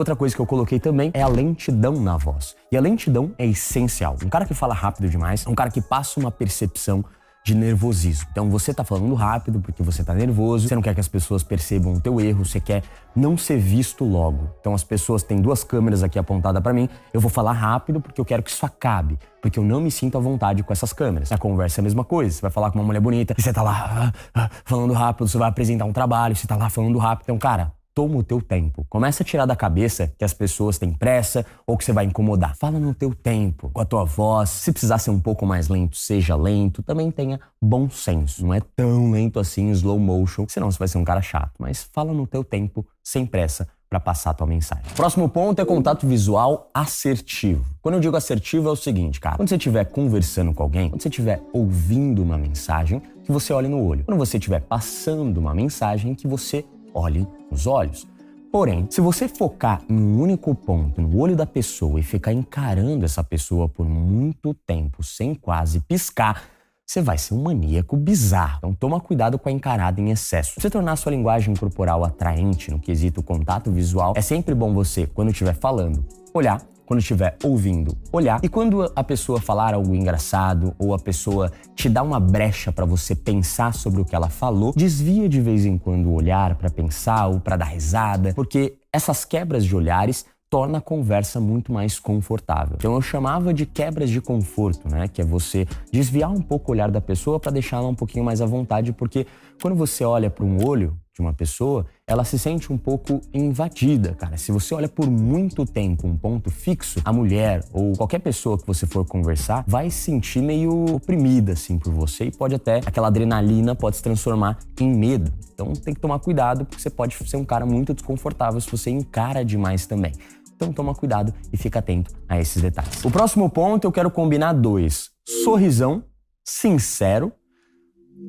Outra coisa que eu coloquei também é a lentidão na voz. E a lentidão é essencial. Um cara que fala rápido demais é um cara que passa uma percepção de nervosismo. Então você tá falando rápido porque você tá nervoso, você não quer que as pessoas percebam o teu erro, você quer não ser visto logo. Então as pessoas têm duas câmeras aqui apontadas pra mim, eu vou falar rápido porque eu quero que isso acabe, porque eu não me sinto à vontade com essas câmeras. Na conversa é a mesma coisa, você vai falar com uma mulher bonita e você tá lá falando rápido, você vai apresentar um trabalho, você tá lá falando rápido. Então, cara, toma o teu tempo. Começa a tirar da cabeça que as pessoas têm pressa ou que você vai incomodar. Fala no teu tempo, com a tua voz. Se precisar ser um pouco mais lento, seja lento. Também tenha bom senso. Não é tão lento assim, slow motion, senão você vai ser um cara chato. Mas fala no teu tempo, sem pressa, para passar a tua mensagem. Próximo ponto é contato visual assertivo. Quando eu digo assertivo é o seguinte, cara. Quando você estiver conversando com alguém, quando você estiver ouvindo uma mensagem, que você olhe no olho. Quando você estiver passando uma mensagem, que você olhe nos olhos. Porém, se você focar em um único ponto, no olho da pessoa, e ficar encarando essa pessoa por muito tempo, sem quase piscar, você vai ser um maníaco bizarro. Então toma cuidado com a encarada em excesso. Pra você tornar a sua linguagem corporal atraente no quesito contato visual, é sempre bom você, quando estiver falando, olhar. Quando estiver ouvindo, olhar. E quando a pessoa falar algo engraçado ou a pessoa te dá uma brecha para você pensar sobre o que ela falou, desvia de vez em quando o olhar para pensar ou para dar risada, porque essas quebras de olhares torna a conversa muito mais confortável. Então eu chamava de quebras de conforto, né? Que é você desviar um pouco o olhar da pessoa para deixá-la um pouquinho mais à vontade, porque quando você olha para um olho de uma pessoa, ela se sente um pouco invadida, cara. Se você olha por muito tempo um ponto fixo, a mulher ou qualquer pessoa que você for conversar vai se sentir meio oprimida, assim, por você e pode até, aquela adrenalina pode se transformar em medo. Então tem que tomar cuidado porque você pode ser um cara muito desconfortável se você encara demais também. Então toma cuidado e fica atento a esses detalhes. O próximo ponto eu quero combinar dois: sorrisão, sincero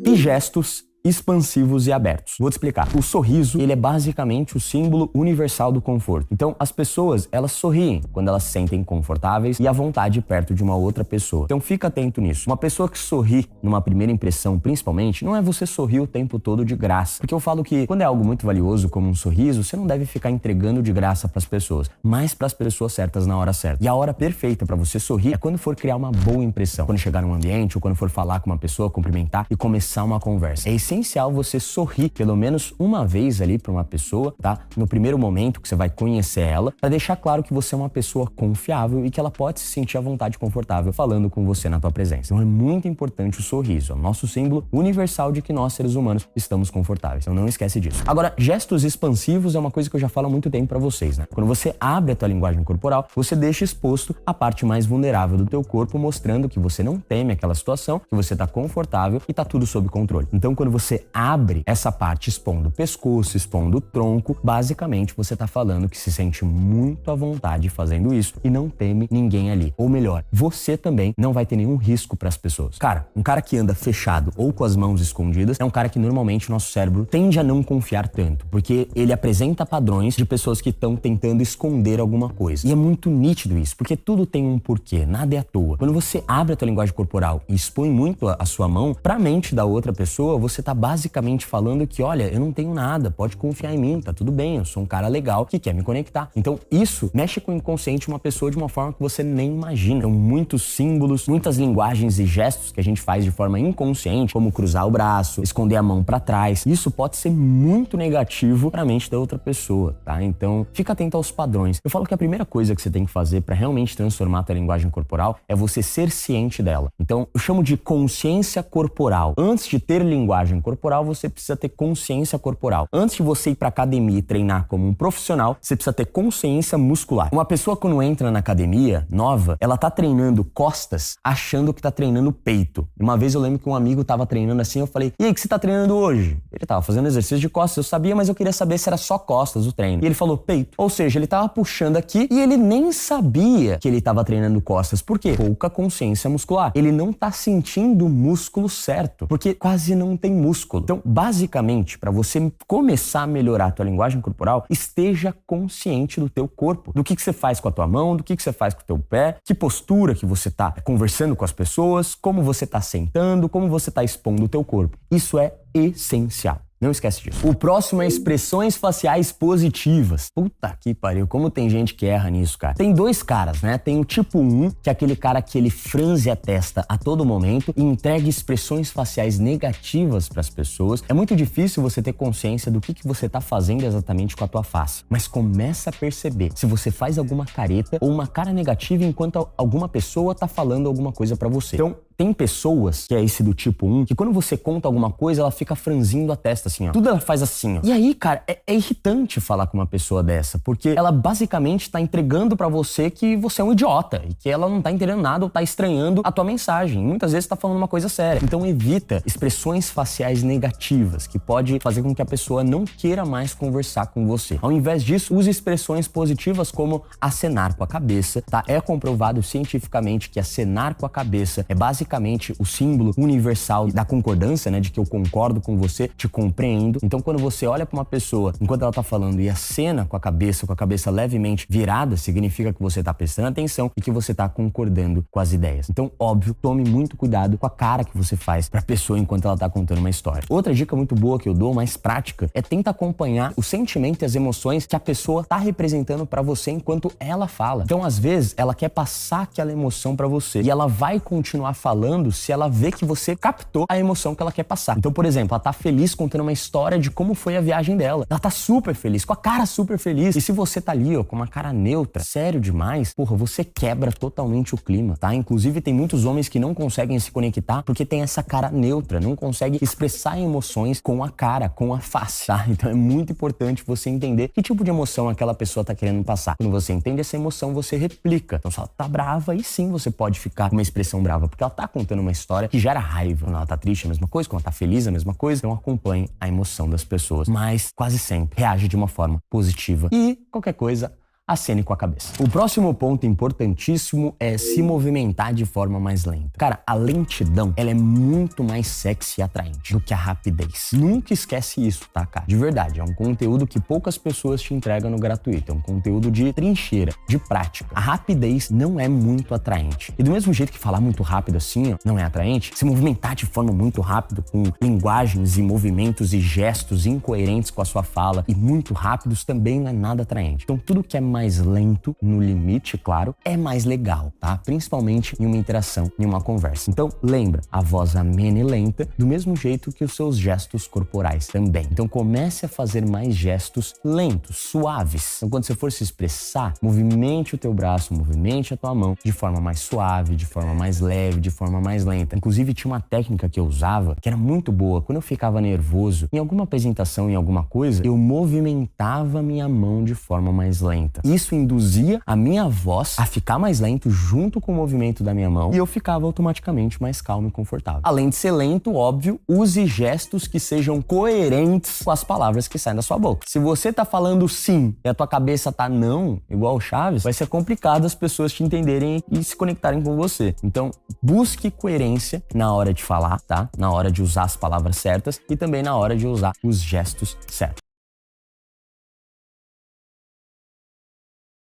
e gestos expansivos e abertos. Vou te explicar. O sorriso, ele é basicamente o símbolo universal do conforto. Então, as pessoas, elas sorriem quando elas se sentem confortáveis e à vontade perto de uma outra pessoa. Então, fica atento nisso. Uma pessoa que sorri numa primeira impressão, principalmente, não é você sorrir o tempo todo de graça. Porque eu falo que quando é algo muito valioso, como um sorriso, você não deve ficar entregando de graça pras pessoas, mas pras pessoas certas na hora certa. E a hora perfeita pra você sorrir é quando for criar uma boa impressão. Quando chegar num ambiente ou quando for falar com uma pessoa, cumprimentar e começar uma conversa. É essencial você sorrir pelo menos uma vez ali para uma pessoa, tá? No primeiro momento que você vai conhecer ela, para deixar claro que você é uma pessoa confiável e que ela pode se sentir à vontade e confortável falando com você na tua presença. Então é muito importante o sorriso, é o nosso símbolo universal de que nós, seres humanos, estamos confortáveis. Então não esquece disso. Agora, gestos expansivos é uma coisa que eu já falo há muito tempo para vocês, né? Quando você abre a tua linguagem corporal, você deixa exposto a parte mais vulnerável do teu corpo, mostrando que você não teme aquela situação, que você tá confortável e tá tudo sob controle. Então quando você abre essa parte expondo o pescoço, expondo o tronco, basicamente você tá falando que se sente muito à vontade fazendo isso e não teme ninguém ali. Ou melhor, você também não vai ter nenhum risco para as pessoas. Cara, um cara que anda fechado ou com as mãos escondidas é um cara que normalmente o nosso cérebro tende a não confiar tanto, porque ele apresenta padrões de pessoas que estão tentando esconder alguma coisa. E é muito nítido isso, porque tudo tem um porquê, nada é à toa. Quando você abre a tua linguagem corporal e expõe muito a sua mão pra mente da outra pessoa, você tá basicamente falando que, olha, eu não tenho nada, pode confiar em mim, tá tudo bem, eu sou um cara legal que quer me conectar. Então isso mexe com o inconsciente de uma pessoa de uma forma que você nem imagina. Então muitos símbolos, muitas linguagens e gestos que a gente faz de forma inconsciente, como cruzar o braço, esconder a mão pra trás, isso pode ser muito negativo pra mente da outra pessoa, tá? Então fica atento aos padrões. Eu falo que a primeira coisa que você tem que fazer pra realmente transformar a tua linguagem corporal é você ser ciente dela. Então eu chamo de consciência corporal. Antes de ter linguagem corporal, você precisa ter consciência corporal. Antes de você ir pra academia e treinar como um profissional, você precisa ter consciência muscular. Uma pessoa quando entra na academia nova, ela tá treinando costas achando que tá treinando peito. Uma vez eu lembro que um amigo tava treinando assim, eu falei: "E aí, o que você tá treinando hoje?" Ele tava fazendo exercício de costas, eu sabia, mas eu queria saber se era só costas o treino. E ele falou peito. Ou seja, ele tava puxando aqui e ele nem sabia que ele tava treinando costas. Por quê? Pouca consciência muscular. Ele não tá sentindo o músculo certo, porque quase não tem músculo. Então, basicamente, para você começar a melhorar a tua linguagem corporal, esteja consciente do teu corpo, do que você faz com a tua mão, do que você faz com o teu pé, que postura que você tá conversando com as pessoas, como você tá sentando, como você tá expondo o teu corpo. Isso é essencial. Não esquece disso. O próximo é expressões faciais positivas. Puta que pariu, como tem gente que erra nisso, cara. Tem dois caras, né? Tem o tipo 1, que é aquele cara que ele franze a testa a todo momento e entrega expressões faciais negativas pras pessoas. É muito difícil você ter consciência do que você tá fazendo exatamente com a tua face. Mas começa a perceber se você faz alguma careta ou uma cara negativa enquanto alguma pessoa tá falando alguma coisa pra você. Então, tem pessoas, que é esse do tipo 1, que quando você conta alguma coisa, ela fica franzindo a testa assim, ó. Tudo ela faz assim, ó. E aí, cara, é irritante falar com uma pessoa dessa, porque ela basicamente tá entregando pra você que você é um idiota e que ela não tá entendendo nada ou tá estranhando a tua mensagem. Muitas vezes tá falando uma coisa séria. Então evita expressões faciais negativas, que pode fazer com que a pessoa não queira mais conversar com você. Ao invés disso, use expressões positivas como acenar com a cabeça, tá? É comprovado cientificamente que acenar com a cabeça é basicamente o símbolo universal da concordância, né? De que eu concordo com você, te compreendo. Então, quando você olha pra uma pessoa enquanto ela tá falando e acena com a cabeça levemente virada, significa que você tá prestando atenção e que você tá concordando com as ideias. Então, óbvio, tome muito cuidado com a cara que você faz pra pessoa enquanto ela tá contando uma história. Outra dica muito boa que eu dou, mais prática, é tenta acompanhar o sentimento e as emoções que a pessoa tá representando pra você enquanto ela fala. Então, às vezes, ela quer passar aquela emoção pra você e ela vai continuar falando se ela vê que você captou a emoção que ela quer passar. Então, por exemplo, ela tá feliz contando uma história de como foi a viagem dela. Ela tá super feliz, com a cara super feliz. E se você tá ali, ó, com uma cara neutra, sério demais, porra, você quebra totalmente o clima, tá? Inclusive, tem muitos homens que não conseguem se conectar porque tem essa cara neutra, não consegue expressar emoções com a cara, com a face, tá? Então é muito importante você entender que tipo de emoção aquela pessoa tá querendo passar. Quando você entende essa emoção, você replica. Então, se ela tá brava, aí sim você pode ficar com uma expressão brava, porque ela tá contando uma história que gera raiva. Quando ela tá triste, é a mesma coisa. Quando ela tá feliz, é a mesma coisa. Então acompanhe a emoção das pessoas. Mas quase sempre reage de uma forma positiva. E qualquer coisa, acene com a cabeça. O próximo ponto importantíssimo é se movimentar de forma mais lenta. Cara, a lentidão, ela é muito mais sexy e atraente do que a rapidez. Nunca esquece isso, tá, cara? De verdade, é um conteúdo que poucas pessoas te entregam no gratuito. É um conteúdo de trincheira, de prática. A rapidez não é muito atraente. E do mesmo jeito que falar muito rápido assim, ó, não é atraente, se movimentar de forma muito rápida, com linguagens e movimentos e gestos incoerentes com a sua fala e muito rápidos, também não é nada atraente. Então, tudo que é mais lento, no limite, claro, é mais legal, tá? Principalmente em uma interação, em uma conversa. Então, lembra, a voz amena e lenta, do mesmo jeito que os seus gestos corporais também. Então, comece a fazer mais gestos lentos, suaves. Então, quando você for se expressar, movimente o teu braço, movimente a tua mão de forma mais suave, de forma mais leve, de forma mais lenta. Inclusive, tinha uma técnica que eu usava, que era muito boa. Quando eu ficava nervoso, em alguma apresentação, em alguma coisa, eu movimentava minha mão de forma mais lenta. Isso induzia a minha voz a ficar mais lento junto com o movimento da minha mão e eu ficava automaticamente mais calmo e confortável. Além de ser lento, óbvio, use gestos que sejam coerentes com as palavras que saem da sua boca. Se você tá falando sim e a tua cabeça tá não, igual o Chaves, vai ser complicado as pessoas te entenderem e se conectarem com você. Então, busque coerência na hora de falar, tá? Na hora de usar as palavras certas e também na hora de usar os gestos certos.